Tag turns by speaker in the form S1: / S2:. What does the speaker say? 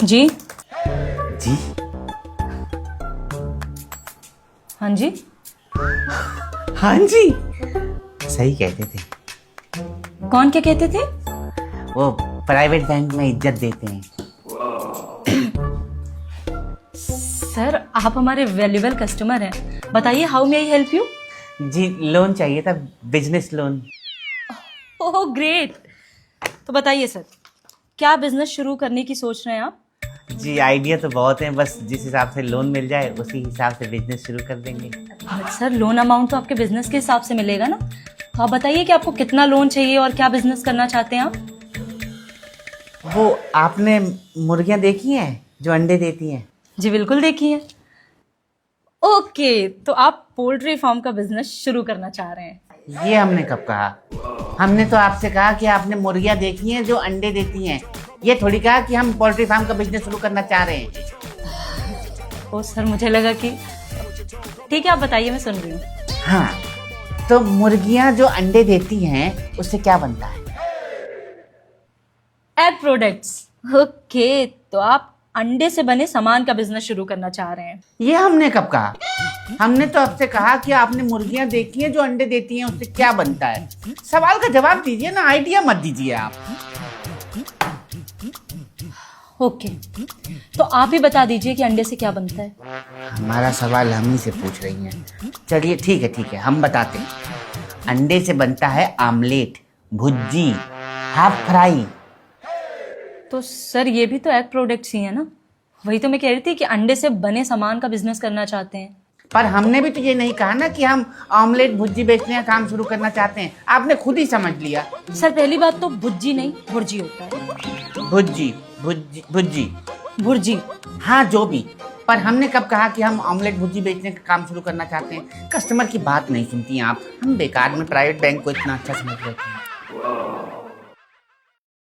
S1: जी।
S2: जी।
S1: हाँ जी।
S2: हाँ जी, सही कहते थे।
S1: कौन क्या कहते थे?
S2: वो प्राइवेट बैंक में इज्जत देते हैं।
S1: सर आप हमारे वैल्यूएबल कस्टमर हैं, बताइए how may I help you?
S2: जी, लोन चाहिए था, बिजनेस लोन।
S1: Oh great. तो बताइए सर, क्या बिजनेस शुरू करने की सोच रहे हैं आप?
S2: जी, आइडिया तो बहुत है, बस जिस हिसाब से लोन मिल जाए उसी हिसाब से बिजनेस शुरू कर देंगे।
S1: बट सर लोन अमाउंट तो आपके बिजनेस के हिसाब से मिलेगा ना, तो आप बताइए कि आपको कितना लोन चाहिए और क्या बिजनेस करना चाहते हैं आप?
S2: वो आपने मुर्गियां देखी हैं जो अंडे देती हैं?
S1: जी बिल्कुल देखिए। ओके, तो आप पोल्ट्री फार्म का बिजनेस शुरू करना चाह रहे हैं?
S2: ये हमने कब कहा? हमने तो आपसे कहा कि आपने मुर्गियां देखी हैं जो अंडे देती हैं, ये थोड़ी कहा कि हम पोल्ट्री फार्म का बिजनेस शुरू करना चाह रहे हैं।
S1: ओ सर मुझे लगा कि ठीक है, आप बताइए, मैं सुन रही हूँ।
S2: हाँ, तो मुर्गियां जो अंडे देती हैं उससे क्या बनता है?
S1: Egg products. ओके, तो आप अंडे से बने सामान का बिजनेस शुरू करना चाह रहे हैं?
S2: ये हमने कब कहा? हमने तो आपसे कहा कि आपने मुर्गियां देखी हैं जो अंडे देती हैं, उससे क्या बनता है। सवाल का जवाब दीजिए ना, आइडिया मत दीजिए आप।
S1: ओके, तो आप ही बता दीजिए कि अंडे से क्या बनता है।
S2: हमारा सवाल हम ही से पूछ रही हैं। चलिए ठीक है, हम बताते हैं। अंडे से बनता है आमलेट, भुर्जी, हाफ फ्राई।
S1: तो सर ये भी तो एग प्रोडक्ट्स ही है ना, वही तो मैं कह रही थी कि अंडे से बने सामान का बिजनेस करना चाहते हैं।
S2: पर हमने भी तो ये नहीं कहा ना कि हम ऑमलेट भुर्जी बेचने का काम शुरू करना चाहते हैं, आपने खुद ही समझ लिया।
S1: सर पहली बात तो भुर्जी नहीं भुर्जी होता है।
S2: भुर्जी भुर्जी भुर्जी
S1: भुर्जी।
S2: हाँ जो भी, पर हमने कब कहा कि हम ऑमलेट भुर्जी बेचने का काम शुरू करना चाहते हैं? कस्टमर की बात नहीं सुनती हैं आप। हम बेकार में प्राइवेट बैंक को इतना अच्छा समझ रहे थे।